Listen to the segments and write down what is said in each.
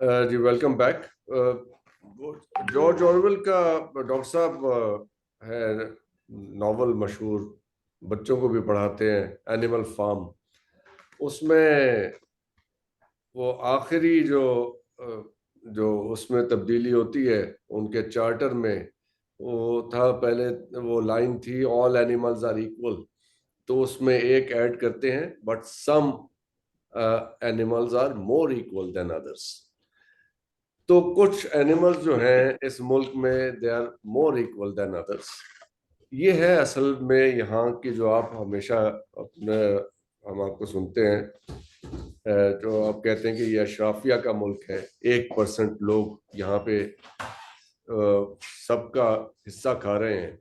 जी welcome back. George Orwell का doctor साहब है नॉवल मशहूर, बच्चों को भी पढ़ाते हैं, एनिमल फार्म। उसमें वो आखिरी जो उसमें तब्दीली होती है उनके चार्टर में, वो था पहले, वो लाइन थी ऑल एनिमल्स आर इक्वल। तो उसमें एक ऐड करते हैं but some animals are more equal than others. तो कुछ एनिमल्स जो हैं इस मुल्क में they are more equal than others. ये है असल में यहाँ की जो आप हमेशा अपने हम आपको सुनते हैं, जो आप कहते हैं कि ये अशराफिया का मुल्क है, 1% लोग यहाँ पे सबका हिस्सा खा रहे हैं।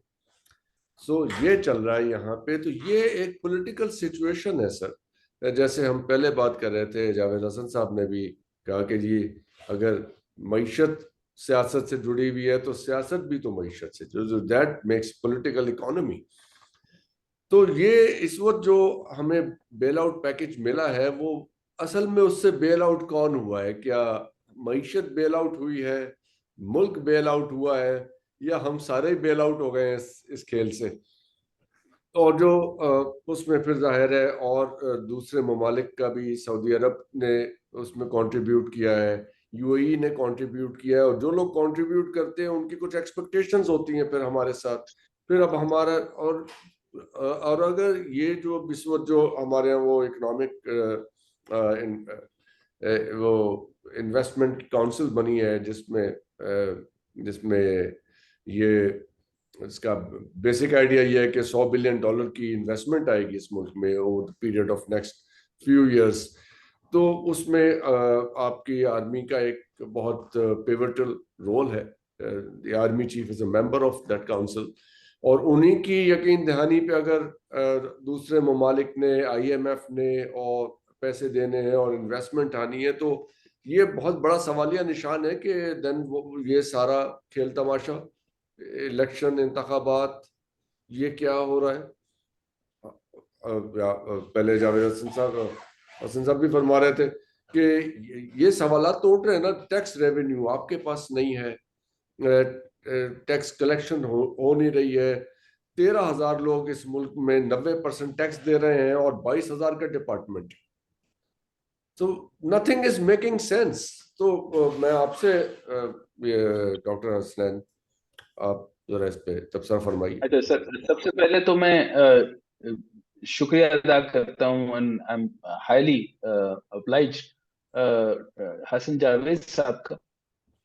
सो ये चल रहा है यहाँ पे। तो ये एक पॉलिटिकल सिचुएशन है सर। जैसे हम पहले बात कर रहे थे, जावेद हसन साहब ने भी कहा कि जी अगर मईशत सियासत से जुड़ी हुई है तो सियासत भी तो मईशत से, जो दैट मेक्स पॉलिटिकल इकोनॉमी। तो ये इस वक्त जो हमें बेल आउट पैकेज मिला है, वो असल में उससे बेल आउट कौन हुआ है? क्या मईशत बेल आउट हुई है, मुल्क बेल आउट हुआ है, या हम सारे बेल आउट हो गए हैं इस खेल से? और जो उसमें फिर जाहिर है और दूसरे ममालिक का भी, सऊदी अरब ने उसमें कंट्रीब्यूट किया है, यूएई ने कंट्रीब्यूट किया है, और जो लोग कंट्रीब्यूट करते हैं उनकी कुछ एक्सपेक्टेशंस होती हैं फिर हमारे साथ। फिर अब हमारा और अगर ये जो इस वक्त जो हमारे यहाँ वो इकोनॉमिक वो इन्वेस्टमेंट काउंसिल बनी है, जिसमें ये इसका बेसिक आइडिया ये है कि $100 बिलियन की इन्वेस्टमेंट आएगी इस मुल्क में over the period of next few years. तो उसमें आपकी आर्मी का एक बहुत पिवटल रोल है। The army chief is a member of that council, और उन्हीं की यकीन दहानी पे अगर दूसरे ममालिक ने, आईएमएफ ने और पैसे देने हैं और इन्वेस्टमेंट आनी है, तो ये बहुत बड़ा सवालिया निशान है कि देन ये सारा खेल तमाशा, इलेक्शन, इंतखाबात, ये क्या हो रहा है? पहले जावेद हसन साहब भी फरमा रहे थे कि ये सवालात तो उठ रहे हैं ना। टैक्स रेवेन्यू आपके पास नहीं है, टैक्स कलेक्शन हो नहीं रही है। 13,000 लोग इस मुल्क में 90% टैक्स दे रहे हैं और 22,000 का डिपार्टमेंट। तो नथिंग इज मेकिंग सेंस। तो मैं आपसे डॉक्टर हसनैन, आप जरा इस पे तबसरा फरमाइए। अच्छा सर, सबसे पहले तो मैं शुक्रिया अदा करता हूँ, and I am highly obliged Hasan Javed साहब का।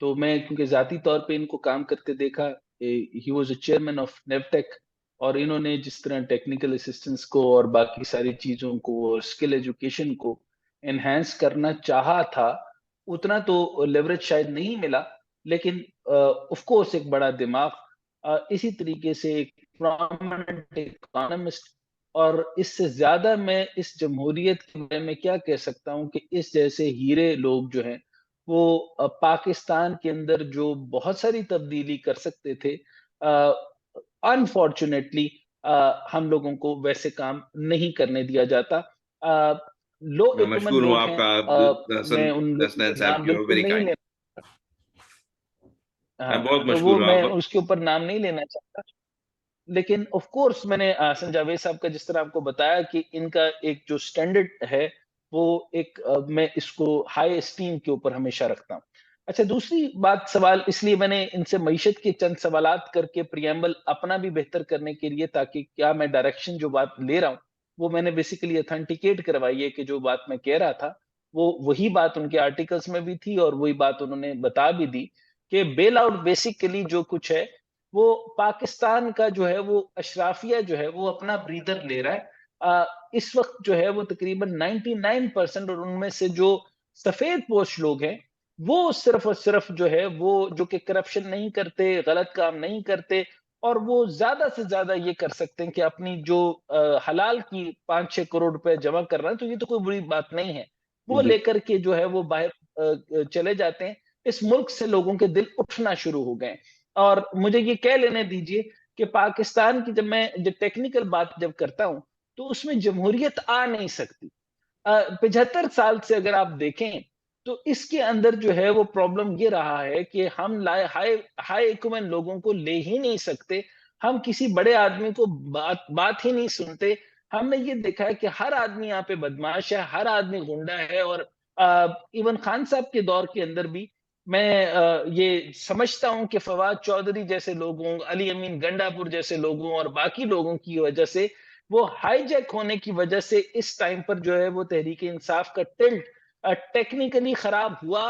तो मैं क्योंकि जाती तौर पे इनको काम करते देखा, ही was a chairman of Navtech, और इन्होंने जिस तरह टेक्निकल असिस्टेंस को और बाकी सारी चीजों को और स्किल एजुकेशन को एनहांस करना चाहा था, उतना तो लेवरेज शायद नहीं मिला। लेकिन ऑफ कोर्स एक बड़ा दिमाग, इसी तरीके से एक प्रोमिनेंट इकोनॉमिस्ट, और इससे ज्यादा मैं इस जमहूरियत के बारे में क्या कह सकता हूँ कि इस जैसे हीरे लोग जो हैं वो पाकिस्तान के अंदर जो बहुत सारी तब्दीली कर सकते थे, अनफॉर्चुनेटली हम लोगों को वैसे काम नहीं करने दिया जाता। लो मैं एकमन मशहूर हूँ लोग हैं, आपका मैं उन लोगों हसनैन के साहब नाम की, बिल्कुल वेरी नहीं काइंड। ले। हाँ, मैं बहुत तो मशहूर वो हूँ मैं आपका। उसके ऊपर नाम नहीं लेना चाहता। लेकिन ऑफ कोर्स मैंने हसन जावेद साहब का जिस तरह आपको बताया कि इनका एक जो स्टैंडर्ड है, वो एक मैं इसको हाई एस्टीम के ऊपर हमेशा रखता हूँ। अच्छा, दूसरी बात, सवाल इसलिए मैंने इनसे मईशत के चंद सवालात करके प्रियम्बल अपना भी बेहतर करने के लिए, ताकि क्या मैं डायरेक्शन जो बात ले रहा हूँ वो मैंने बेसिकली अथेंटिकेट करवाई है कि जो बात मैं कह रहा था वो वही बात उनके आर्टिकल्स में भी थी, और वही बात उन्होंने बता भी दी कि बेल आउट बेसिकली जो कुछ है वो पाकिस्तान का जो है, वो अशराफिया जो है वो अपना ब्रीदर ले रहा है। इस वक्त जो है वो तकरीबन 99%, और उनमें से जो सफेद पोश लोग हैं वो सिर्फ और सिर्फ जो है वो जो कि करप्शन नहीं करते, गलत काम नहीं करते, और वो ज्यादा से ज्यादा ये कर सकते हैं कि अपनी जो हलाल की 5-6 करोड़ रुपए जमा कर रहे हैं, तो ये तो कोई बुरी बात नहीं है, वो जी। लेकर के जो है वो बाहर चले जाते हैं। इस मुल्क से लोगों के दिल उठना शुरू हो गए। और मुझे ये कह लेने दीजिए कि पाकिस्तान की जब मैं जब टेक्निकल बात जब करता हूं, तो उसमें जमहूरियत आ नहीं सकती। 75 साल से अगर आप देखें तो इसके अंदर जो है वो प्रॉब्लम ये रहा है कि हम लाए हाई हाई इक्विपमेंट लोगों को ले ही नहीं सकते। हम किसी बड़े आदमी को बात बात ही नहीं सुनते। हमने ये देखा है कि हर आदमी यहाँ पे बदमाश है, हर आदमी गुंडा है और इवन खान साहब के दौर के अंदर भी मैं ये समझता हूँ कि फवाद चौधरी जैसे लोगों, अली अमीन गंडापुर जैसे लोगों और बाकी लोगों की वजह से वो हाईजैक होने की वजह से इस टाइम पर जो है वो तहरीक-ए-इंसाफ का टिल्ट टेक्निकली खराब हुआ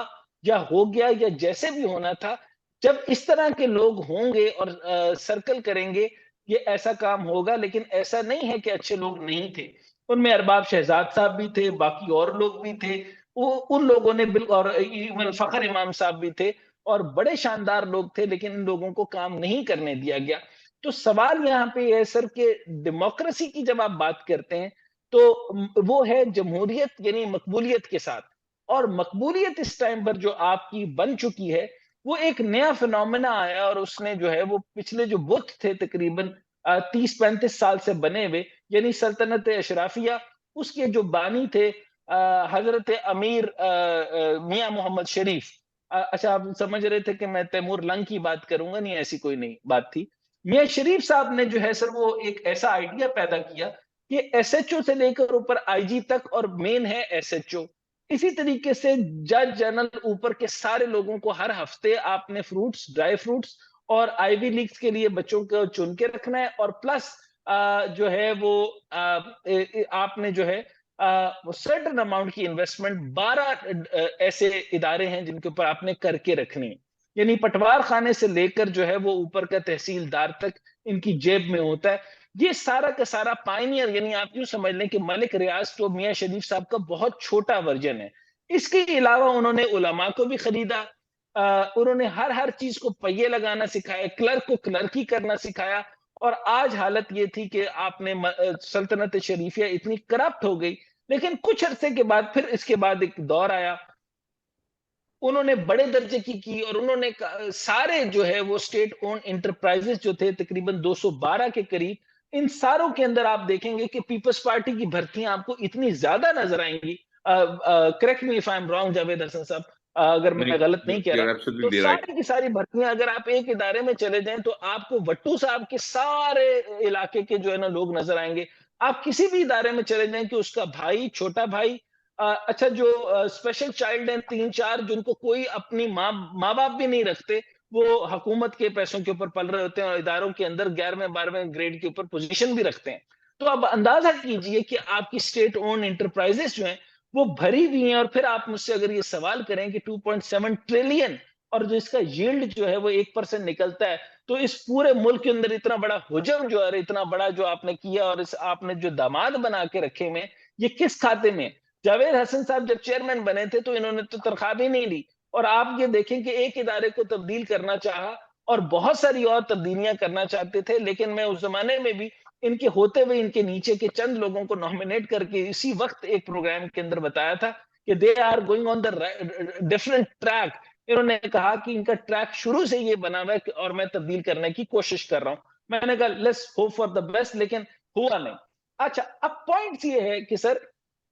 या हो गया या जैसे भी होना था। जब इस तरह के लोग होंगे और सर्कल करेंगे, ये ऐसा काम होगा, लेकिन ऐसा नहीं है कि अच्छे लोग नहीं थे। उनमें अरबाब शहजाद साहब भी थे, बाकी और लोग भी थे। वो उन लोगों ने बिल और इवन फ़खर इमाम साहब भी थे और बड़े शानदार लोग थे, लेकिन इन लोगों को काम नहीं करने दिया गया। तो सवाल यहाँ पे ये है सर कि डेमोक्रेसी की जब आप बात करते हैं, तो वो है जमहूरियत यानी मकबूलियत के साथ और मकबूलियत इस टाइम पर जो आपकी बन चुकी है, वो एक नया फिनोमेना आया और उसने जो है वो पिछले जो बुत थे तकरीबन 30-35 साल से बने हुए यानी सल्तनत अशराफिया, उसके जो बानी थे हज़रत अमीर मियाँ मोहम्मद शरीफ। अच्छा आप समझ रहे थे कि मैं तैमूर लंग की बात करूँगा, नहीं ऐसी कोई नहीं बात थी। मियाँ शरीफ साहब ने जो है सर वो एक ऐसा आइडिया पैदा किया कि एसएचओ से लेकर ऊपर आईजी तक और मेन है एसएचओ। इसी तरीके से जज जनरल ऊपर के सारे लोगों को हर हफ्ते आपने फ्रूट्स, ड्राई फ्रूट्स और आईवी लीग्स के लिए बच्चों को चुन के रखना है और प्लस जो है वो आपने जो है सर्टेन अमाउंट की इन्वेस्टमेंट 12 ऐसे इदारे हैं जिनके ऊपर आपने करके रखनी है। यानी पटवार खाने से लेकर जो है वो ऊपर का तहसीलदार तक इनकी जेब में होता है। ये सारा का सारा पायनियर यानी आप यूं समझ लें कि मलिक रियाज तो मियाँ शरीफ साहब का बहुत छोटा वर्जन है। इसके अलावा उन्होंने उलमा को भी खरीदा। उन्होंने हर हर चीज को पहिए लगाना सिखाया, क्लर्क को क्लर्की करना सिखाया और आज हालत ये थी कि आपने सल्तनत शरीफिया इतनी करप्ट हो गई। लेकिन कुछ अरसे के बाद फिर इसके बाद एक दौर आया, उन्होंने बड़े दर्जे की और उन्होंने सारे जो है वो स्टेट ओन एंटरप्राइजेस जो थे तकरीबन 212 के करीब, इन सारों के अंदर आप देखेंगे कि पीपल्स पार्टी की भर्तियां आपको इतनी ज्यादा नजर आएंगी। Correct me if I am wrong Javed Hasan साहब, अगर नहीं, मैं गलत नहीं कह you're रहा, तो absolutely right. सारी की सारी भर्तियां अगर आप एक इदारे में चले जाएं तो आपको भट्टू साहब के सारे इलाके के जो है ना लोग नजर आएंगे। आप किसी भी इदारे में चले जाएं कि उसका भाई, छोटा भाई, अच्छा जो स्पेशल चाइल्ड हैं 3-4 जिनको कोई अपनी माँ बाप भी नहीं रखते, वो हुकूमत के पैसों के ऊपर पल रहे होते हैं और इदारों के अंदर 11वें-12वें ग्रेड के ऊपर पोजीशन भी रखते हैं। तो अब अंदाजा कीजिए कि आपकी स्टेट ओन एंटरप्राइजेस जो हैं वो भरी हुई हैं और फिर आप मुझसे अगर ये सवाल करें कि 2.7 ट्रिलियन और जो इसका यील्ड जो है वो 1% निकलता है, तो इस पूरे मुल्क के अंदर इतना बड़ा हुजम जो है, इतना बड़ा जो आपने किया और इस आपने जो दामाद बना के रखे हुए हैं, ये किस खाते में? जावेद हसन साहब जब चेयरमैन बने थे तो इन्होंने तो तनख्वाह भी नहीं ली और आप ये देखें कि एक इदारे को तब्दील करना चाहा और बहुत सारी और तब्दीलियां करना चाहते थे, लेकिन मैं उस जमाने में भी इनके होते हुए इनके नीचे के चंद लोगों को नॉमिनेट करके इसी वक्त एक प्रोग्राम के अंदर बताया था कि they are going on the different track. इन्होंने कहा कि इनका ट्रैक शुरू से ये बना हुआ है और मैं तब्दील करने की कोशिश कर रहा हूं। मैंने कहा let's hope for the best, लेकिन हुआ नहीं। अच्छा, अब पॉइंट ये है कि सर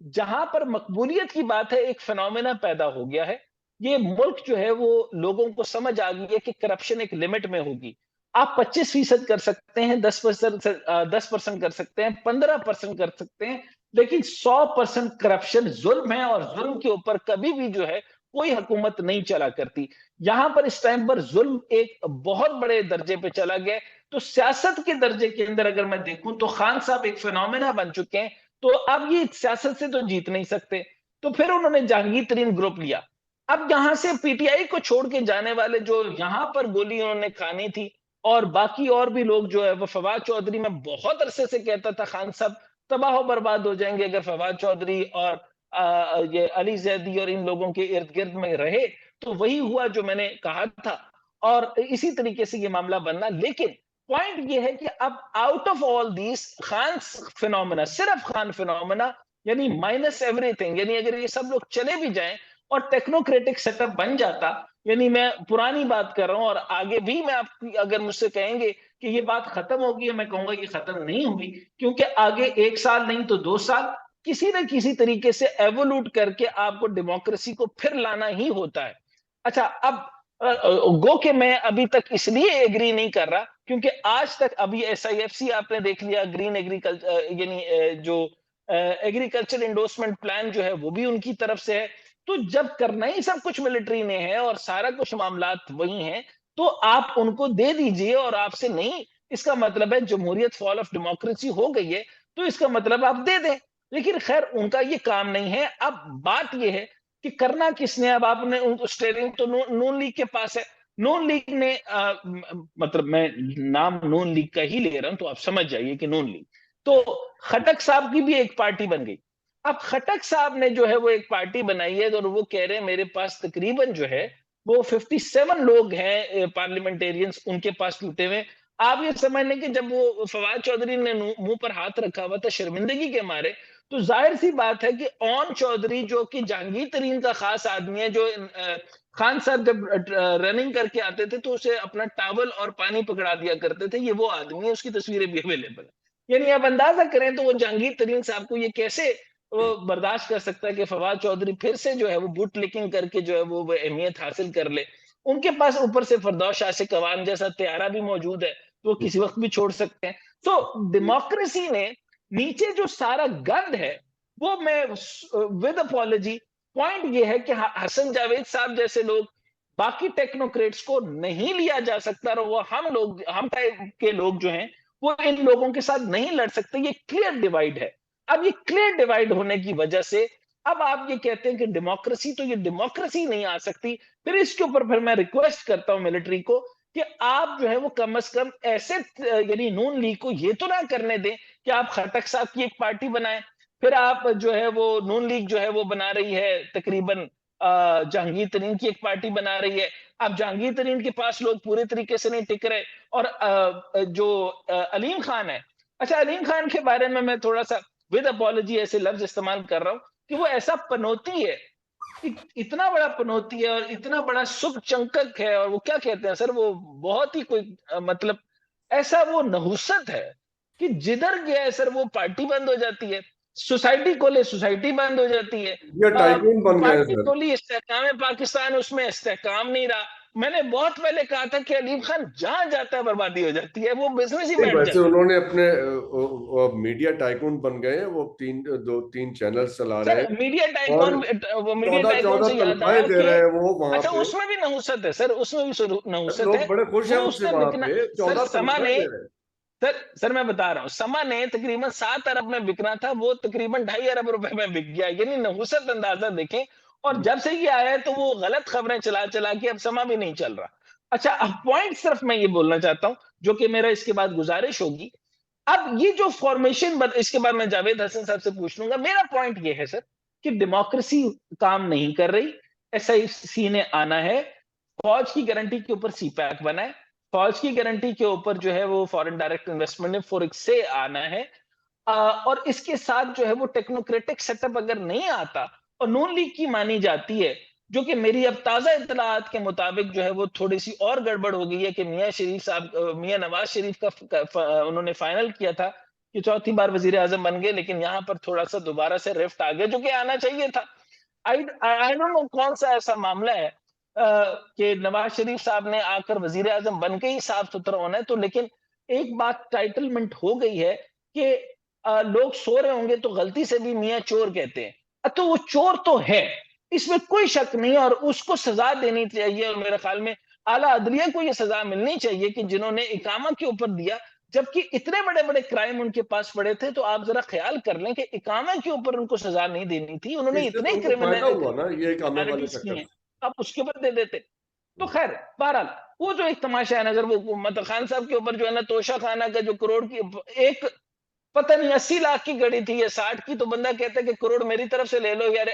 जहां पर मकबूलियत की बात है, एक फिनोमेना पैदा हो गया है। ये मुल्क जो है वो लोगों को समझ आ गई है कि करप्शन एक लिमिट में होगी। आप 25% कर सकते हैं, 10% कर सकते हैं, 15% कर सकते हैं, लेकिन 100% करप्शन जुल्म है और जुल्म के ऊपर कभी भी जो है कोई हुकूमत नहीं चला करती। यहां पर इस टाइम पर जुल्म एक बहुत बड़े दर्जे पे चला गया। तो सियासत के दर्जे के अंदर अगर मैं देखूं तो खान साहब एक फिनोमेना बन चुके हैं। तो अब ये सियासत से तो जीत नहीं सकते, तो फिर उन्होंने जहांगीर तरीन ग्रुप लिया। अब यहां से पीटीआई को छोड़ के जाने वाले जो यहां पर गोली उन्होंने खानी थी और बाकी और भी लोग जो है वो फवाद चौधरी, मैं बहुत अरसे से कहता था खान साहब तबाह बर्बाद हो जाएंगे अगर फवाद चौधरी और ये अली जैदी और इन लोगों के इर्द गिर्द में रहे। तो वही हुआ जो मैंने कहा था और इसी तरीके से ये मामला बनना। लेकिन पॉइंट ये है कि अब out of all these Khan phenomena, सिर्फ खान फिनोमेना यानी माइनस एवरीथिंग, यानी अगर ये सब लोग चले भी जाएं और टेक्नोक्रेटिक सेटअप बन जाता, यानी मैं पुरानी बात कर रहा हूं और आगे भी मैं आप अगर मुझसे कहेंगे कि ये बात खत्म होगी, मैं कहूंगा ये खत्म नहीं होगी, क्योंकि आगे 1 साल नहीं तो 2 साल किसी न किसी तरीके से एवोल्यूट करके आपको डेमोक्रेसी को फिर लाना ही होता है। अच्छा, अब गो के मैं अभी तक इसलिए एग्री नहीं कर रहा क्योंकि आज तक अभी एसआईएफसी आपने देख लिया, ग्रीन एग्रीकल्चर यानी जो एग्रीकल्चर इंडोर्समेंट प्लान जो है वो भी उनकी तरफ से है। तो जब करना ही सब कुछ मिलिट्री ने है और सारा कुछ मामलात वही हैं, तो आप उनको दे दीजिए और आपसे नहीं, इसका मतलब है जमहूरियत फॉल ऑफ डेमोक्रेसी हो गई है, तो इसका मतलब आप दे दें। लेकिन खैर उनका ये काम नहीं है। अब बात ये है कि करना किसने, अब आपने स्टेयरिंग तो नून लीग के पास है। नून लीग ने मतलब मैं नाम नून लीग का ही ले रहा हूं तो आप समझ जाइए कि नून लीग, तो खटक साहब की भी एक पार्टी बन गई। अब खटक साहब ने जो है वो एक पार्टी बनाई है और वो कह रहे हैं मेरे पास तकरीबन जो है वो 57 लोग हैं पार्लियामेंटेरियंस उनके पास टूटे हुए। आप ये समझ लें कि जब वो फवाद चौधरी ने मुंह पर हाथ रखा हुआ था शर्मिंदगी के मारे, तो जाहिर सी बात है कि ओन चौधरी जो कि जहांगीर तरीन का खास आदमी है, जो खान साहब जब रनिंग करके आते थे तो उसे अपना टावल और पानी पकड़ा दिया करते थे, ये वो आदमी है, उसकी तस्वीरें भी अवेलेबल है। यानी आप अंदाजा करें तो वो जहांगीर तरीन साहब को ये कैसे वो बर्दाश्त कर सकता है कि फवाद चौधरी फिर से जो है वो बुट लिकिंग करके जो है वो अहमियत हासिल कर ले। उनके पास ऊपर से फरदौस शाह कवान जैसा त्यारा भी मौजूद है, तो वो किसी वक्त भी छोड़ सकते हैं। तो डेमोक्रेसी ने नीचे जो सारा गंद है वो, मैं विद अपॉलॉजी, पॉइंट ये है कि हसन जावेद साहब जैसे लोग, बाकी टेक्नोक्रेट्स को नहीं लिया जा सकता और वो हम टाइप के लोग जो हैं वो इन लोगों के साथ नहीं लड़ सकते। ये क्लियर डिवाइड है। अब ये क्लियर डिवाइड होने की वजह से अब आप ये कहते हैं कि डेमोक्रेसी, तो ये डेमोक्रेसी नहीं आ सकती। फिर इसके ऊपर फिर मैं रिक्वेस्ट करता हूं मिलिट्री को कि आप जो है वो कम से कम ऐसे यानी नून लीग को ये तो ना करने दें कि आप खटक साहब की एक पार्टी बनाएं, फिर आप जो है वो नून लीग जो है वो बना रही है तकरीबन जहांगीर तरीन की एक पार्टी बना रही है। अब जहांगीर तरीन के पास लोग पूरे तरीके से नहीं टिक रहे और जो अलीम खान है, अच्छा अलीम खान के बारे में मैं थोड़ा सा विद अपॉलॉजी ऐसे लफ्ज इस्तेमाल कर रहा हूं कि वो ऐसा पनौती है, इतना बड़ा पनौती है और इतना बड़ा शुभ चंकक है, और वो क्या कहते हैं सर, वो बहुत ही कोई मतलब ऐसा वो नहुसत है कि जिधर गया है सर वो पार्टी बंद हो जाती है, सोसाइटी खोले सोसाइटी बंद हो जाती है, ये टाइकून बन गए हैं पार्टी सर। खोली इस्तेहकाम पाकिस्तान, उसमें इस्तेहकाम नहीं रहा। मैंने बहुत पहले कहा था कि अलीम खान जहां जाता है बर्बादी हो जाती है, वो बिजनेस ही नहीं, बैठ वैसे जाता है। उन्होंने अपने मीडिया टाइकून बन गए हैं, वो दो तीन चैनल चला रहे सर हैं मीडिया और टाइकॉन, वो मीडिया चौदह टाइकॉन चौदह से याद तनख्वाहें आया दे कि रहे हैं वो वहां अच्छा पे। उसमें भी नहुसत है सर, उसमें भी नहुसत है। लोग बड़े खुश हैं वो उनसे उसने वहां बिकना, पे, सर 14 समा तनख्वाहें ने, दे रहे हैं। सर मैं बता रहा हूँ, समा ने तकरीबन 7 अरब में बिकना था, वो तकरीबन 2.5 अरब रुपए में बिक गया, यानी नहुसत अंदाजा देखें। और जब से ये आया है तो वो गलत खबरें चला चला के अब समा भी नहीं चल रहा। अच्छा, अब पॉइंट सिर्फ मैं ये बोलना चाहता हूं, जो कि मेरा इसके बाद गुजारिश होगी। अब ये जो फॉर्मेशन, इसके बाद मैं जावेद हसन साहब से पूछ लूंगा। मेरा पॉइंट ये है सर कि डेमोक्रेसी काम नहीं कर रही, एसआईसी ने आना है, फौज की गारंटी के ऊपर सीपैक बना है, फौज की गारंटी के ऊपर जो है वो फॉरेन डायरेक्ट इन्वेस्टमेंट ने फोरेक्स से आना है। और इसके साथ जो है वो टेक्नोक्रेटिक सेटअप अगर नहीं आता और नून लीग की मानी जाती है, जो कि मेरी अब ताजा इतलात के मुताबिक जो है वो थोड़ी सी और गड़बड़ हो गई है कि मियां शरीफ साहब, मियां नवाज शरीफ का उन्होंने फाइनल किया था कि चौथी बार वजीर आजम बन गए, लेकिन यहाँ पर थोड़ा सा दोबारा से रिफ्ट आ गया जो कि आना चाहिए था। आई आई डोंट नो कौन सा ऐसा मामला है कि नवाज शरीफ साहब ने आकर वजीर आजम बन के ही साफ सुथरा होना है। तो लेकिन एक बात टाइटलमेंट हो गई है कि लोग सो रहे होंगे तो गलती से भी मियां चोर कहते हैं, तो वो चोर तो है, इसमें कोई शक नहीं, और उसको सजा देनी चाहिए। और मेरे ख्याल में आला अदलिया को यह सजा मिलनी चाहिए कि जिन्होंने इकामा के ऊपर दिया, जबकि इतने बड़े बड़े क्राइम उनके पास पड़े थे। तो आप जरा ख्याल कर लें कि इकामा के ऊपर उनको सजा नहीं देनी थी, उन्होंने इससे तो इतने उनको फायदा क्रिमिनल हुआ ना, ये कामे वाले क्रिमिनलिटीज की चक्कर हैं, आप उसके ऊपर दे देते। तो खैर बहरहाल वो जो एक तमाशा है ना, अगर वो मतलब खान साहब के ऊपर जो है ना, तोशा खाना का जो करोड़ की एक, पता नहीं 80 लाख की घड़ी थी या 60 की, तो बंदा कहता है कि करोड़ मेरी तरफ से ले लो यार,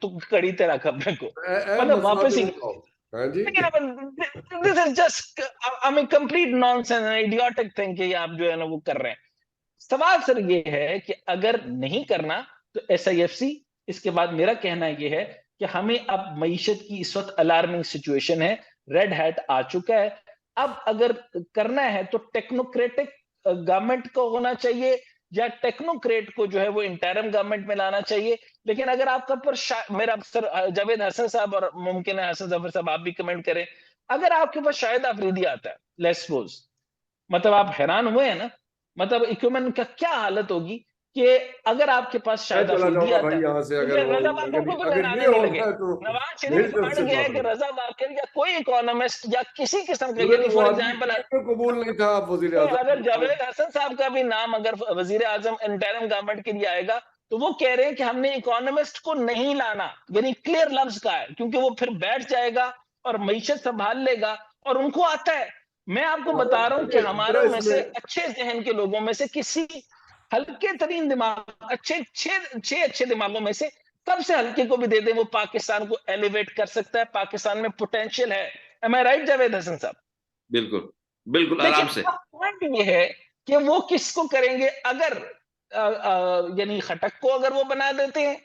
तू घड़ी तेरा खपने को, मतलब मसला वापस भी ही। बताओ। हाँ जी। लेकिन this is just I mean complete nonsense and idiotic thing कि आप जो है ना वो कर रहे हैं। सवाल सर ये है कि अगर नहीं करना तो एसआईएफसी, इसके बाद मेरा कहना ये है कि हमें अब मईशत की इस वक्त अलार्मिंग सिचुएशन है, रेड हैट आ चुका है। अब अगर करना है तो टेक्नोक्रेटिक गवर्नमेंट को होना चाहिए, या टेक्नोक्रेट को जो है वो इंटरिम गवर्नमेंट में लाना चाहिए। लेकिन अगर आपका पर मेरा सर जावेद हसन साहब और मुमकिन है हसन जफर साहब आप भी कमेंट करें, अगर आपके पास शाहिद अफरीदी आता है, लेट्स सपोज, मतलब आप हैरान हुए हैं ना, मतलब इक्विपमेंट का क्या हालत होगी कि अगर आपके पास मैं शाहिद चला अफरीदी जाऊंगा आता भाई है, यहाँ से, क्योंकि अगर वो रजा बाकर को भी अगर ये बनाने नहीं लगे। होगा तो नवाज मेरी शरीफ तरफ अड़ से गया है माफ कि है। रजा बाकर या कोई इकोनॉमिस्ट या किसी किस्म का, मगर यानी वो फॉर आदमी एग्जाम्पल, कबूल नहीं था आप वजीर तो अगर आजम। जावेद हसन साहब का भी नाम अगर वजीर आजम इंटरिम गवर्नमेंट के लिए आएगा, तो वो कह रहे हैं कि हमने इकोनॉमिस्ट को नहीं लाना, यानी क्लियर लफ्ज का है, क्योंकि वो फिर बैठ जाएगा और मईशत संभाल लेगा, और उनको आता है। मैं आपको बता रहा हूं कि जरा हमारे में से इसमें अच्छे जहन के लोगों में से किसी हल्के तरीन दिमाग, अच्छे छह अच्छे दिमागों में से सबसे हल्के को भी दे दे, वो पाकिस्तान को एलिवेट कर सकता है, पाकिस्तान में पोटेंशियल है। एम आई राइट जावेद हसन साहब? बिल्कुल बिल्कुल, लेकिन आराम से। अब पॉइंट ये है कि वो किसको करेंगे। अगर यानी खटक को अगर वो बना देते हैं,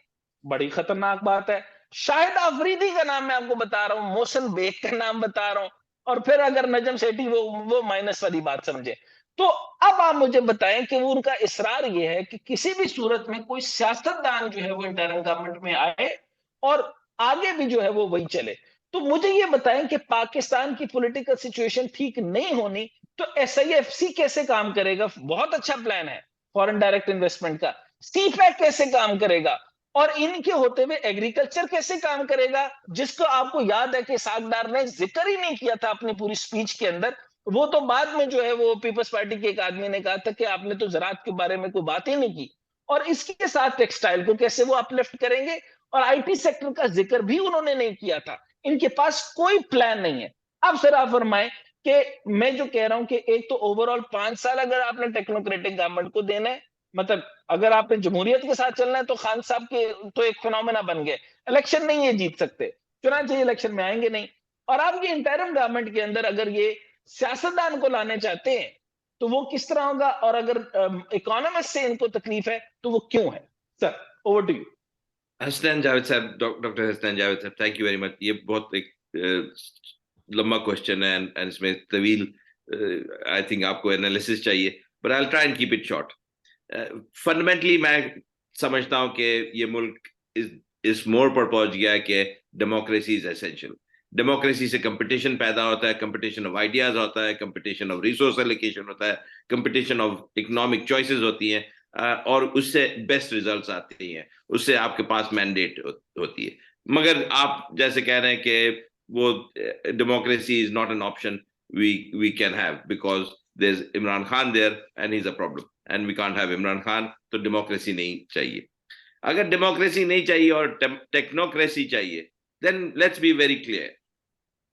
बड़ी खतरनाक बात है। शाहिद अफरीदी का नाम मैं आपको बता रहा हूं, मोहसिन बेग का नाम बता रहा हूं, और फिर अगर नजम सेठी वो माइनस वाली बात समझे, तो अब आप मुझे बताएं कि वो उनका इसरार ये है कि किसी भी सूरत में कोई सियासतदान जो है वो इंटरिम गवर्नमेंट में आए और आगे भी जो है वो वही चले। तो मुझे ये बताएं कि पाकिस्तान की पॉलिटिकल सिचुएशन ठीक नहीं होनी तो एसआईएफसी कैसे काम करेगा? बहुत अच्छा प्लान है फॉरेन डायरेक्ट इन्वेस्टमेंट का। सीपैक कैसे काम करेगा? और इनके होते हुए एग्रीकल्चर कैसे काम करेगा, जिसको आपको याद है कि सागदार ने जिक्र ही नहीं किया था अपनी पूरी स्पीच के अंदर। वो तो बाद में जो है वो पीपल्स पार्टी के एक आदमी ने कहा था कि आपने तो ज़राअत के बारे में कोई बात ही नहीं की। और इसके साथ टेक्सटाइल को कैसे वो अपलिफ्ट करेंगे, और आईटी सेक्टर का जिक्र भी उन्होंने नहीं किया था। इनके पास कोई प्लान नहीं है। अब सर आप फरमाएं कि मैं जो कह रहा हूं कि एक तो ओवरऑल 5 साल अगर आपने टेक्नोक्रेटिक गवर्नमेंट को देना है, मतलब अगर आपने जमहूरियत के साथ चलना है, तो खान साहब के तो एक फिनोमेना बन गए, इलेक्शन नहीं ये जीत सकते, चुनाचे इलेक्शन में आएंगे नहीं। और आप ये इंटरिम गवर्नमेंट के अंदर अगर ये सियासतदान को लाने चाहते हैं, तो वो किस तरह होगा? और अगर इकोनॉमिस्ट से इनको तकलीफ है तो वो क्यों है? Sir over to you. Hasnain Javed साहब, डॉक्टर हसनैन जावेद साहब, थैंक यू वेरी मच। ये बहुत एक लंबा क्वेश्चन है एंड इसमें तवील आई थिंक आपको एनालिसिस चाहिए, but I will try and keep it short. Fundamentally मैं समझता हूं कि ये मुल्क इस मोड़ पर पहुंच गया है कि डेमोक्रेसी इज एसेंशियल। डेमोक्रेसी से कंपटीशन पैदा होता है, कंपटीशन ऑफ आइडियाज होता है, कंपटीशन ऑफ रिसोर्स एलोकेशन होता है, कंपटीशन ऑफ इकोनॉमिक चॉइसेस होती हैं, और उससे बेस्ट रिजल्ट्स आते हैं, उससे आपके पास मैंडेट होती है। मगर आप जैसे कह रहे हैं कि वो democracy is not an option we can have because there's Imran Khan there and he's a problem and we can't have Imran Khan, तो डेमोक्रेसी नहीं चाहिए। अगर डेमोक्रेसी नहीं चाहिए और टेक्नोक्रेसी चाहिए, then let's be very clear,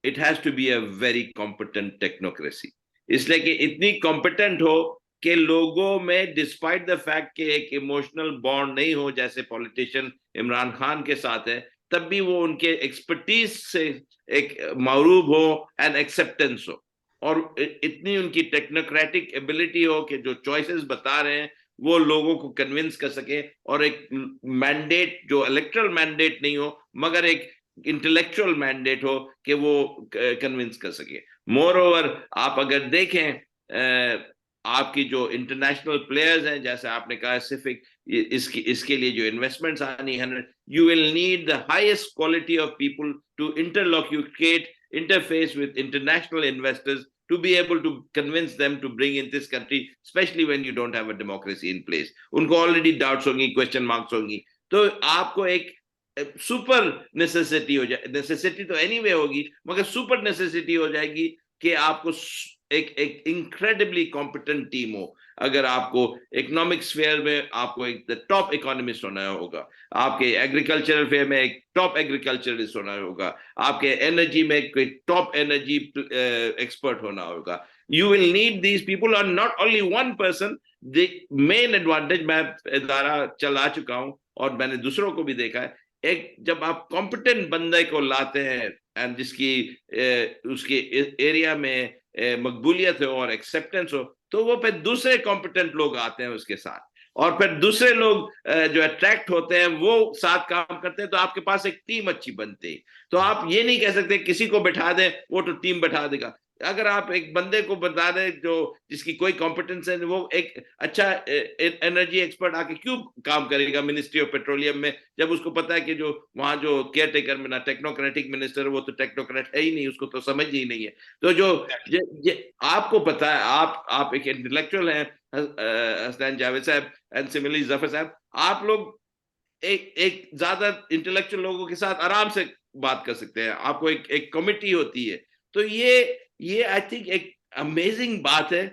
it has to be a very competent technocracy, इसलिए कि इतनी कॉम्पिटेंट हो कि लोगों में डिस्पाइट द फैक्ट कि एक इमोशनल बॉन्ड नहीं हो जैसे पॉलिटिशियन इमरान खान के साथ है, तब भी वो उनके एक्सपर्टीज से एक मरूब हो एंड एक्सेप्टेंस हो, और इतनी उनकी टेक्नोक्रेटिक एबिलिटी हो कि जो चॉइसेस बता रहे हैं वो लोगों को कन्विंस कर सके, और एक मैंडेट जो इलेक्ट्रल मैंडेट नहीं हो मगर एक इंटेलेक्चुअल मैंडेट हो कि वो कन्विंस कर सके। मोर ओवर आप अगर देखें आपकी जो इंटरनेशनल प्लेयर्स हैं, जैसे आपने कहा सिफिक, इसके लिए जो इन्वेस्टमेंट्स आनी है, you will need the highest quality of people to interlocute interface with international investors to be able to convince them to bring in this country, especially when you don't have a democracy in place. उनको already doubts होंगी, question marks होंगी, तो आपको एक super necessity हो जाए, necessity तो anyway होगी मगर सुपर नेसेसिटी हो जाएगी कि आपको एक इनक्रेडिबली कॉम्पिटेंट टीम हो। अगर आपको इकोनॉमिक स्फीयर में आपको एक टॉप इकोनॉमिस्ट होना होगा, आपके एग्रीकल्चरल फेयर में एक टॉप एग्रीकल्चरिस्ट होना होगा, आपके एनर्जी में कोई टॉप एनर्जी एक्सपर्ट होना होगा। You will need these people और not only one person. The main advantage, मैं इदारा चला चुका हूं और मैंने दूसरों को भी देखा है, एक जब आप कॉम्पिटेंट बंदे को लाते हैं एंड जिसकी उसके एरिया में मकबूलियत हो और एक्सेप्टेंस हो, तो वो फिर दूसरे कॉम्पिटेंट लोग आते हैं उसके साथ, और फिर दूसरे लोग जो अट्रैक्ट होते हैं वो साथ काम करते हैं, तो आपके पास एक टीम अच्छी बनती है। तो आप ये नहीं कह सकते किसी को बैठा दें वो तो टीम बैठा देगा। अगर आप एक बंदे को बता रहे जो जिसकी कोई कॉम्पिटेंस है, वो एक अच्छा एनर्जी एक्सपर्ट आके क्यों काम करेगा मिनिस्ट्री ऑफ पेट्रोलियम में, जब उसको पता है कि जो वहां जो केयर टेकर में ना टेक्नोक्रेटिक मिनिस्टर, वो तो टेक्नोक्रेट है ही नहीं, उसको तो समझ ही नहीं है। तो जो ये आपको पता है, आप एक इंटेलेक्चुअल हैं हसनैन जावेद साहब एंड सिमिलरली जफर साहब, आप लोग एक ज्यादा इंटेलेक्चुअल लोगों के साथ आराम से बात कर सकते हैं। आपको एक कमिटी होती है। तो ये आई थिंक एक अमेजिंग बात है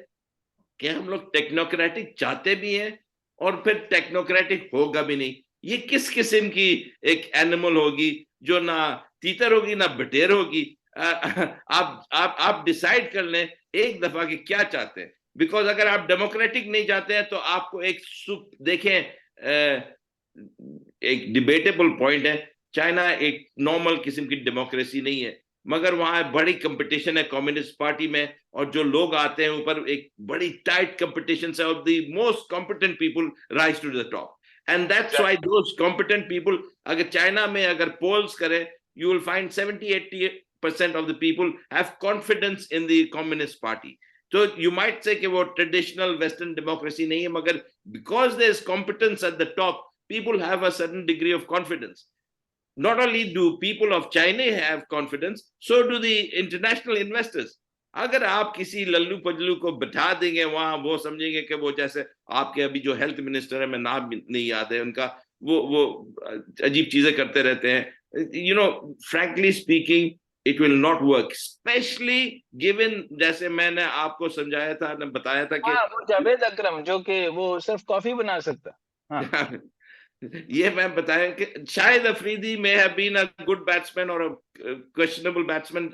कि हम लोग टेक्नोक्रेटिक चाहते भी हैं और फिर टेक्नोक्रेटिक होगा भी नहीं। ये किस किस्म की एक एनिमल होगी जो ना तीतर होगी ना बटेर होगी। आप डिसाइड कर लें एक दफा कि क्या चाहते हैं। बिकॉज अगर आप डेमोक्रेटिक नहीं चाहते हैं तो आपको एक देखें, एक डिबेटेबल पॉइंट है, चाइना एक नॉर्मल किस्म की डेमोक्रेसी नहीं है, मगर वहां बड़ी कंपटीशन है कम्युनिस्ट पार्टी में, और जो लोग आते हैं ऊपर एक बड़ी टाइट कंपटीशन है, और the most competent people rise to the top, and that's why those competent people, अगर चाइना में अगर पोल्स करें, you will find 70-80% of the people have confidence in the Communist Party. तो यू माइट से कि वो traditional western democracy नहीं है, मगर because there is competence at the top, people have a certain degree of confidence. Not only do people of China have confidence, so do the international investors. अगर आप किसी लल्लू पजलू को बैठा देंगे वहां, वो समझेंगे कि वो जैसे आपके अभी जो हेल्थ मिनिस्टर है, मैं नाम नहीं याद है उनका, वो अजीब चीजें करते रहते हैं। You know, frankly speaking, it will not work, specially given, जैसे मैंने आपको समझाया था, बताया था कि वो जावेद अकरम जो कि वो सिर्फ कॉफी बना सकता। हाँ। ये मैं बताया कि शायद Afridi may have been a good batsman or a questionable batsman.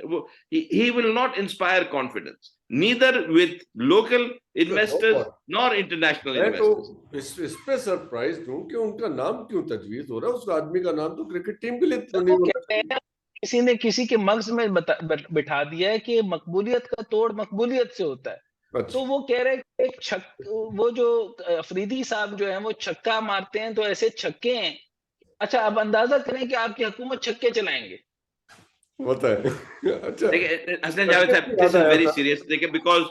He will not inspire confidence, neither with local investors nor international investors. मैं तो इस पे सरप्राइज हूँ कि उनका नाम क्यों तजवीज हो रहा है। उस आदमी का नाम तो क्रिकेट टीम के लिए तो नहीं होना चाहिए। किसी ने किसी के मगज में बिठा दिया है कि मकबूलियत का तोड़ मकबूलियत से होता है। अच्छा। तो वो कह रहे हैं एक वो जो अफरीदी साहब जो है वो छक्का मारते हैं तो ऐसे छक्के हैं। अच्छा, अब अंदाजा करें कि आपकी हुकूमत छक्के चलाएंगे। होता है। अच्छा, देखिए हसनैन जावेद साहब, दिस इज वेरी सीरियस। देखिए, बिकॉज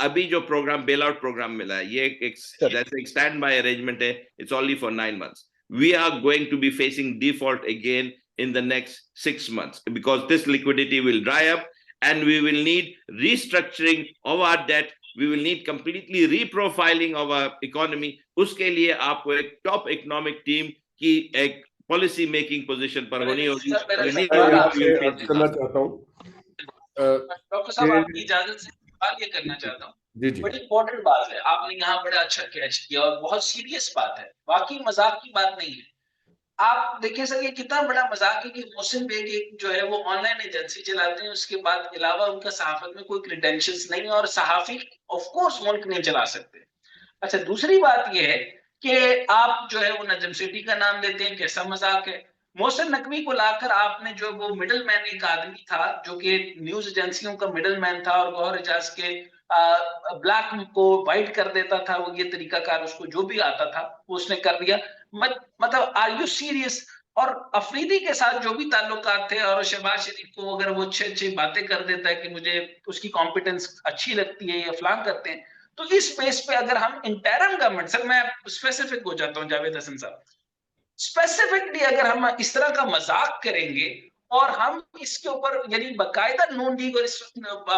अभी जो प्रोग्राम बेल आउट प्रोग्राम मिला है, ये एक जैसे एक स्टैंड बाय अरेंजमेंट है, it's only for 9 months. We are going to be facing default again in the next 6 months, because this liquidity will dry up and we will need restructuring of our debt. We will need completely reprofiling of our economy. उसके लिए आपको एक top economic team की एक policy making position पर होनी होगी। करना चाहता हूँ डॉक्टर साहब, आपकी इजाजत से सवाल ये करना चाहता हूँ। बड़ी इंपॉर्टेंट बात है, आपने यहाँ बड़ा अच्छा कैच किया और बहुत सीरियस बात है, वाकई मजाक की बात नहीं है। आप देखिए सर, ये कितना बड़ा मजाक है कि मोहसिन बेग एक जो है वो ऑनलाइन एजेंसी चलाते हैं, उसके बाद अलावा उनका सहाफत में कोई क्रेडेंशियल्स नहीं है, और सहाफी ऑफ कोर्स मुल्क नहीं चला सकते। अच्छा, दूसरी बात ये है कि आप जो है वो नजम सेठी का नाम लेते हैं, कैसा मजाक है। मोहसिन नकवी को लाकर आपने जो वो मिडल मैन एक आदमी था जो कि न्यूज एजेंसियों का मिडल मैन था और गौहर एजाज के ब्लैक को वाइट कर देता था, वो ये तरीकाकार उसको जो भी आता था वो उसने कर दिया। मतलब आर यू सीरियस? और अफरीदी के साथ जो भी ताल्लुकात थे, और शहबाज शरीफ को अगर वो अच्छी अच्छी बातें कर देता है कि मुझे उसकी कॉम्पिटेंस अच्छी लगती है या फलान करते हैं, तो इस स्पेस पे अगर हम इंटरम गवर्नमेंट, सर मैं स्पेसिफिक हो जाता हूं जावेद हसन साहब, स्पेसिफिकली अगर हम इस तरह का मजाक करेंगे और हम इसके ऊपर यानी बाकायदा नून लीग और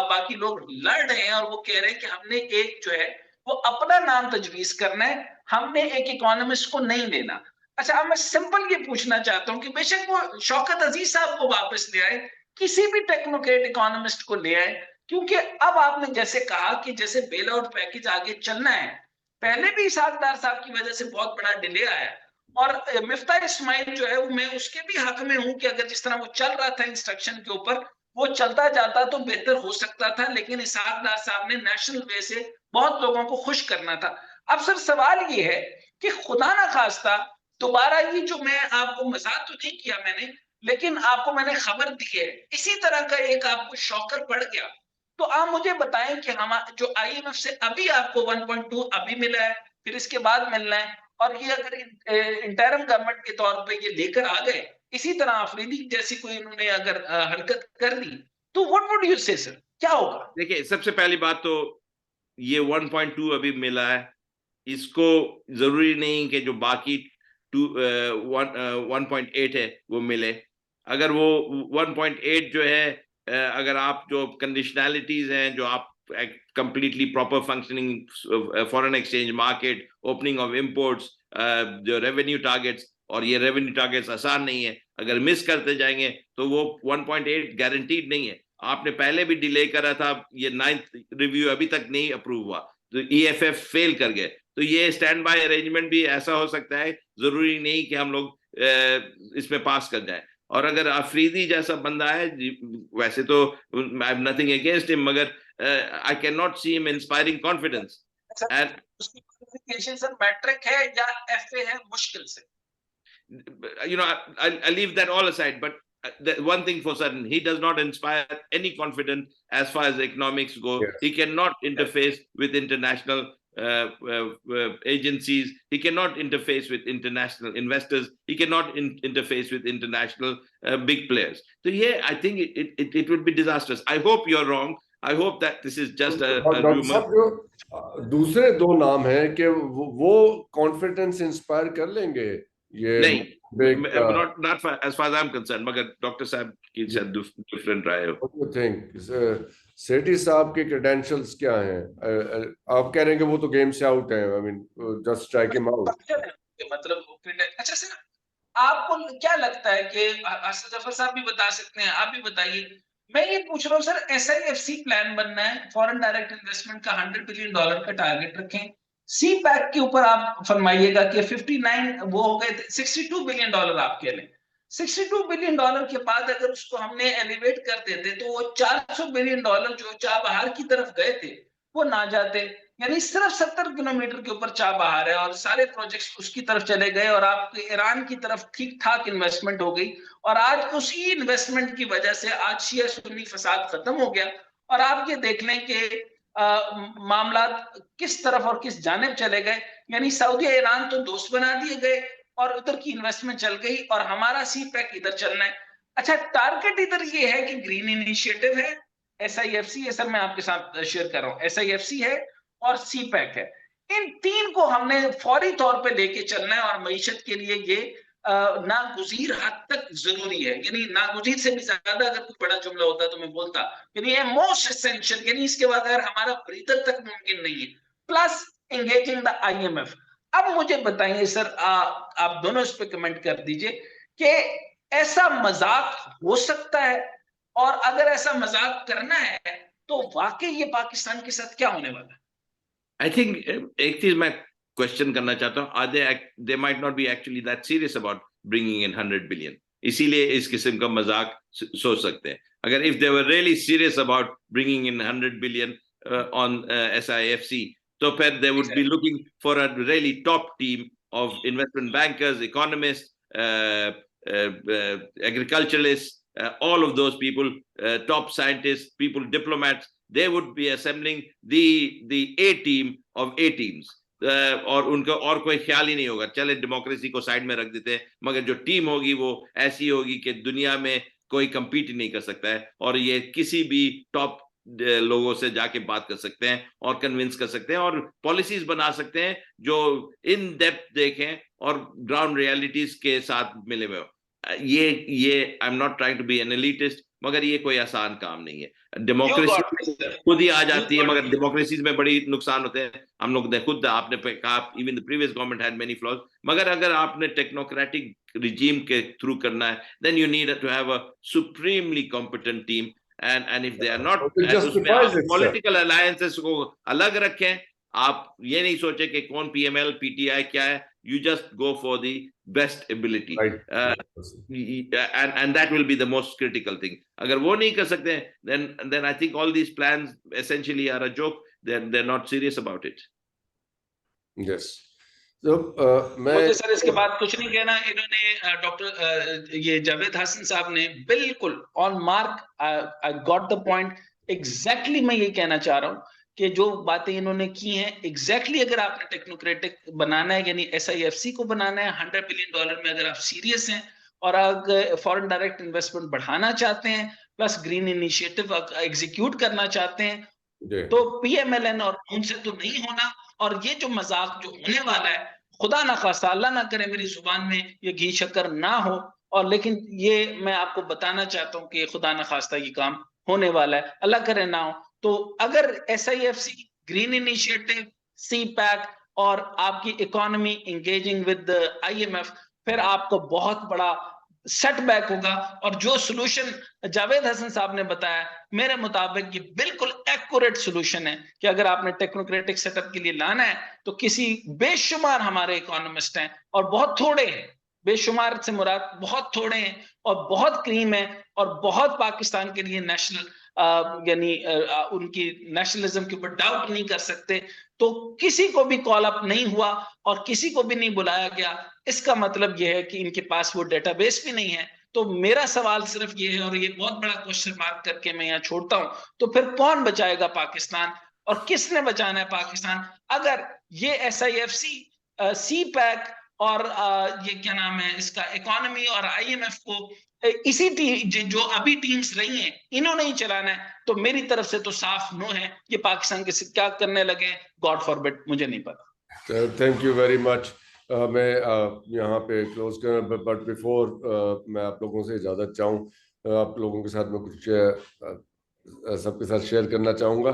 बाकी लोग लड़ रहे हैं और वो कह रहे हैं कि हमने एक जो है वो अपना नाम तजवीज करना है, हमने एक इकोनॉमिस्ट को नहीं लेना। अच्छा, अब मैं सिंपल ये पूछना चाहता हूँ कि बेशक वो शौकत अजीज साहब को वापस ले आए, किसी भी टेक्नोक्रेट इकोनॉमिस्ट को ले आए, क्योंकि अब आपने जैसे कहा कि जैसे बेल आउट पैकेज आगे चलना है, पहले भी इसाकदार साहब की वजह से बहुत बड़ा डिले आया, और मिफ्ता इस्माइल जो है मैं उसके भी हक में हूं कि अगर जिस तरह वो चल रहा था इंस्ट्रक्शन के ऊपर, वो चलता जाता तो बेहतर हो सकता था, लेकिन इसाकदार साहब ने नेशनल वे से बहुत लोगों को खुश करना था। अब सर सवाल ये है कि खुदा ना खास्ता दोबारा ये जो, मैं आपको मजाक तो नहीं किया मैंने, लेकिन आपको मैंने खबर दी है, इसी तरह का एक आपको शॉकर पड़ गया, तो आप मुझे बताएं कि हम जो IMF से अभी आपको 1.2 अभी मिला है, फिर इसके बाद मिलना है, और ये अगर इंटरम गवर्नमेंट के तौर पे ये लेकर आ गए, इसी तरह अफरीदी जैसी कोई इन्होंने अगर हरकत कर दी, तो व्हाट वुड यू से सर? क्या होगा? देखिए, सबसे पहली बात तो ये 1.2 अभी मिला है, इसको जरूरी नहीं कि जो बाकी 1.8 है वो मिले। अगर वो 1.8 जो है, अगर आप जो कंडीशनैलिटीज हैं, जो आप completely proper functioning foreign exchange market, opening of imports, जो रेवेन्यू टारगेट्स, और ये रेवेन्यू टारगेट्स आसान नहीं है, अगर मिस करते जाएंगे तो वो 1.8 गारंटीड नहीं है। आपने पहले भी डिले करा था, ये 9th रिव्यू अभी तक नहीं अप्रूव हुआ, तो EFF फेल कर गए। तो ये स्टैंड बाय अरेंजमेंट भी ऐसा हो सकता है, जरूरी नहीं कि हम लोग इसमें पास कर जाएं। और अगर अफरीदी जैसा बंदा है, वैसे तो I have nothing against him, मगर I can not see him inspiring confidence. And उसकी क्वालिफिकेशन सर मैट्रिक है या FA है, मुश्किल से। You know, I leave that all aside, but one thing for certain, he does not inspire any confidence as far as economics go. Yes. He cannot interface with international agencies. He cannot interface with international investors. He cannot interface with international big players. So yeah, I think it would be disastrous. I hope you're wrong. I hope that this is just a rumor. जो दूसरे दो नाम हैं कि वो confidence inspire कर लेंगे, ये नहीं, not as far as I'm concerned, मगर डॉक्टर साहब की शायद डिफरेंट राय हो। What do you think? सेठी साहब के क्रेडेंशियल्स क्या हैं? आप कह रहे हैं कि वो तो गेम से आउट है, I mean just strike him out. मतलब अच्छा सर, आपको क्या लगता है कि जफर साहब भी बता सकते हैं, आप भी बताइए। मैं ये पूछ रहा हूँ सर, SIFC प्लान बनना है, फॉरेन डायरेक्ट इन्वेस्टमेंट का $100 बिलियन का टारगेट रखें। CPEC के ऊपर आप फरमाइएगा कि 59 वो हो गए, $62 बिलियन आप कह लें। $62 बिलियन के बाद अगर उसको हमने एलिवेट कर देते तो वो $400 बिलियन जो चाबहार की तरफ गए थे वो ना जाते, यानी सिर्फ 70 किलोमीटर के ऊपर चाबहार है और सारे प्रोजेक्ट्स उसकी तरफ चले गए और आपके ईरान की तरफ ठीक ठाक इन्वेस्टमेंट हो गई। और आज उसी इन्वेस्टमेंट की वजह से आज शिया सुन्नी फसाद खत्म हो गया और आप ये देख लें कि मामला किस तरफ और किस जानिब चले गए, यानी सऊदी ईरान तो दोस्त बना दिए गए और उधर की इन्वेस्टमेंट चल गई और हमारा CPEC इधर चलना है। अच्छा, टारगेट इधर ये है कि ग्रीन इनिशिएटिव है, SIFC है सर, मैं आपके साथ शेयर कर रहा हूं, SIFC है और CPEC है। इन तीन को हमने फौरी तौर पे लेके चलना है और मईशत के लिए ये नागुज़ीर हद तक जरूरी है, यानी नागुज़ीर से भी ज्यादा अगर कोई बड़ा जुमला होता तो मैं बोलता, यानी ये मोस्ट एसेंशियल, यानी इसके बगैर हमारा ब्रीदर तक मुमकिन नहीं है, प्लस एंगेजिंग द IMF। अब मुझे बताइए सर, आप दोनों इस पे कमेंट कर दीजिए कि ऐसा मजाक हो सकता है, और अगर ऐसा मजाक करना है तो वाकई ये पाकिस्तान के साथ क्या होने वाला है? I think एक चीज मैं क्वेश्चन करना चाहता हूँ, they might not be actually that serious about bringing in 100 billion, इसीलिए इस किस्म का मजाक सोच सकते हैं। अगर if they were really serious about bringing in 100 billion on SIFC, तो फिर they would be looking for a really top team of investment bankers, economists, agriculturalists, all of those people, top scientists, people, diplomats. They would be assembling the A team of A teams. और उनका और कोई ख्याल ही नहीं होगा, चले democracy को side में रख देते हैं, मगर जो टीम होगी वो ऐसी होगी कि दुनिया में कोई कंपीट नहीं कर सकता है, और ये किसी भी टॉप लोगों से जाके बात कर सकते हैं और कन्विंस कर सकते हैं और पॉलिसीज बना सकते हैं जो इन डेप्थ देखें और ग्राउंड रियलिटीज के साथ मिले हुए हो। ये I am not trying to be an elitist, मगर ये कोई आसान काम नहीं है। डेमोक्रेसी खुद ही आ जाती है, मगर डेमोक्रेसीज में बड़ी नुकसान होते हैं। हम लोग ने खुद, आपने कहा even the previous government had many flaws, मगर अगर आपने टेक्नोक्रेटिक रिजीम के थ्रू करना है, then you need to have a supremely competent team, and if they are not, उसमें आप पॉलिटिकल अलायंसेस को अलग रखें। आप ये नहीं सोचे कि कौन PML PTI क्या है, you just go for the best ability, right. And that will be the most critical thing. अगर वो नहीं कर सकते, then I think all these plans essentially are a joke. They're not serious about it. Yes. तो मुझे sir इसके बाद कुछ नहीं कहना। इन्होंने डॉक्टर ये जावेद हसन साहब ने बिल्कुल on mark, I got the point exactly. मैं ये कहना चाह रहा हूँ कि जो बातें इन्होंने की हैं एग्जैक्टली, अगर आपने टेक्नोक्रेटिक बनाना है, यानी SIFC को बनाना है $100 बिलियन में, अगर आप सीरियस हैं और अगर फॉरेन डायरेक्ट इन्वेस्टमेंट बढ़ाना चाहते हैं प्लस ग्रीन इनिशिएटिव एग्जीक्यूट करना चाहते हैं तो PMLN और उनसे तो नहीं होना। और ये जो मजाक जो होने वाला है, खुदा ना खास्ता, अल्लाह ना करे मेरी जुबान में ये घी शक्कर ना हो, और लेकिन ये मैं आपको बताना चाहता हूँ कि खुदा ना खास्ता ये काम होने वाला है, अल्लाह करे ना हो। तो अगर SIFC, ग्रीन इनिशिएटिव, CPEC और आपकी इकोनॉमी इंगेजिंग विद IMF, फिर आपको बहुत बड़ा सेटबैक होगा। और जो सॉल्यूशन जावेद हसन साहब ने बताया, मेरे मुताबिक ये बिल्कुल एक्यूरेट सॉल्यूशन है कि अगर आपने टेक्नोक्रेटिक सेटअप के लिए लाना है तो किसी बेशुमार हमारे इकोनॉमिस्ट हैं और बहुत थोड़े हैं, बेशुमार से मुराद बहुत थोड़े हैं और बहुत क्रीम है और बहुत पाकिस्तान के लिए नेशनल यानी उनकी नेशनलिज्म के ऊपर डाउट नहीं कर सकते। तो किसी को भी कॉल अप नहीं हुआ और किसी को भी नहीं बुलाया गया, इसका मतलब यह है कि इनके पास वो डेटाबेस भी नहीं है। तो मेरा सवाल सिर्फ ये है, और ये बहुत बड़ा क्वेश्चन मार्क करके मैं यहाँ छोड़ता हूं, तो फिर कौन बचाएगा पाकिस्तान और किसने बचाना है पाकिस्तान? अगर ये SIFC, CPEC और ये क्या नाम है इसका इकोनॉमी और IMF को इसी जो अभी टीम्स रही हैं इन्होंने ही चलाना है, तो मेरी तरफ से तो साफ नो है। ये पाकिस्तान के क्या करने लगे, गॉड फॉरबिड, मुझे नहीं पता। Thank you very much. मैं यहाँ पे क्लोज कर, बट बिफोर मैं आप लोगों से इजाज़त चाहूँ, आप लोगों के साथ मैं कुछ सबके साथ शेयर करना चाहूँगा।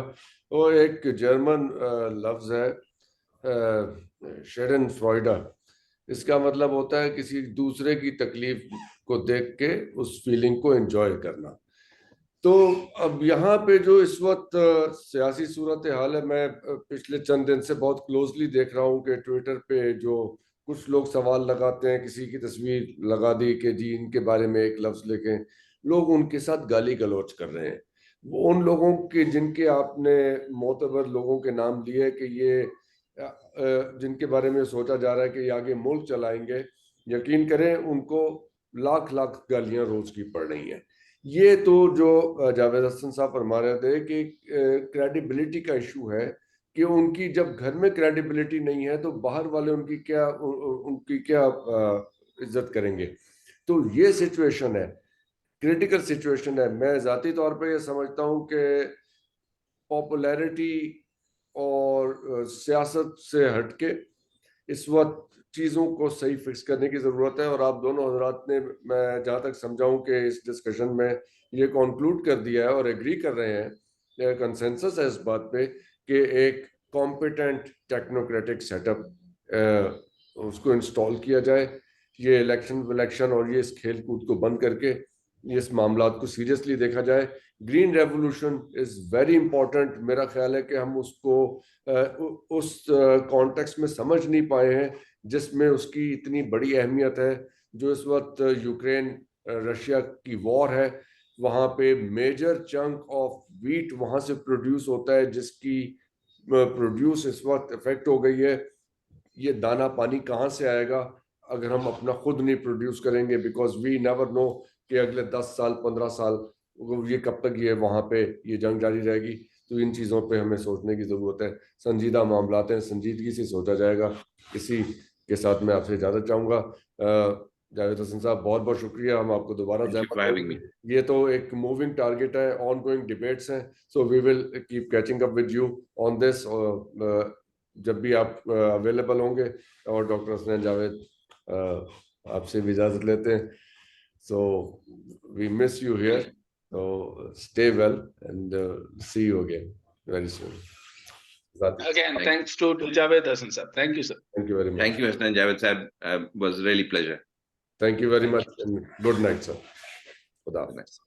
वो एक जर्मन लफ्ज़ है शेडन फ्रॉइडा। इसका मतलब होता है किसी दूसरे की तकलीफ को देख के उस फीलिंग को एंजॉय करना। तो अब यहाँ पे जो इस वक्त सियासी सूरत हाल है, मैं पिछले चंद दिन से बहुत क्लोजली देख रहा हूँ कि ट्विटर पे जो कुछ लोग सवाल लगाते हैं, किसी की तस्वीर लगा दी कि जी इनके बारे में एक लफ्ज़ लेके लोग उनके साथ गाली गलौज कर रहे हैं। वो उन लोगों के जिनके आपने मोतबर लोगों के नाम लिए कि ये जिनके बारे में सोचा जा रहा है कि ये आगे मुल्क चलाएंगे, यकीन करें उनको लाख लाख गालियां रोज की पड़ रही हैं। ये तो जो जावेद हसन साहब फरमा रहे थे कि क्रेडिबिलिटी का इशू है कि उनकी जब घर में क्रेडिबिलिटी नहीं है तो बाहर वाले उनकी क्या इज्जत करेंगे। तो ये सिचुएशन है, क्रिटिकल सिचुएशन है। मैं जाती तौर पे ये समझता हूँ कि पॉपुलैरिटी और सियासत से हटके इस वक्त चीज़ों को सही फिक्स करने की ज़रूरत है। और आप दोनों हजरात ने, मैं जहाँ तक समझाऊं कि इस डिस्कशन में ये कंक्लूड कर दिया है और एग्री कर रहे हैं, कंसेंसस है इस बात पे कि एक कॉम्पिटेंट टेक्नोक्रेटिक सेटअप उसको इंस्टॉल किया जाए। ये इलेक्शन और ये इस खेल कूद को बंद करके इस मामला को सीरियसली देखा जाए। Green revolution is very important. मेरा ख्याल है कि हम उसको उस कॉन्टेक्स्ट में समझ नहीं पाए हैं जिसमें उसकी इतनी बड़ी अहमियत है। जो इस वक्त यूक्रेन रशिया की वॉर है, वहाँ पे मेजर चंक ऑफ वीट वहाँ से प्रोड्यूस होता है, जिसकी प्रोड्यूस इस वक्त इफेक्ट हो गई है। ये दाना पानी कहाँ से आएगा अगर हम अपना खुद नहीं प्रोड्यूस करेंगे? बिकॉज वी नेवर नो कि अगले 10 साल 15 साल ये कब तक ये वहाँ पे ये जंग जारी रहेगी। तो इन चीज़ों पे हमें सोचने की ज़रूरत है। संजीदा मामलात हैं, संजीदगी से सोचा जाएगा। इसी के साथ मैं आपसे इजाज़त चाहूँगा। जावेद हसन साहब बहुत बहुत शुक्रिया, हम आपको दोबारा ये तो एक मूविंग टारगेट है, ऑन गोइंग डिबेट्स हैं, so we will keep catching up with you on this. और जब भी आप अवेलेबल होंगे। और डॉक्टर हसनैन जावेद आपसे भी इजाज़त लेते हैं। So we miss you here, so stay well and see you again very soon. Again, thanks to Javed Hasan sir. Thank you, sir. Thank you very much. Thank you, Hasnan Javed sir. Was really pleasure. Thank you very much and good night, sir. Khuda Hafiz.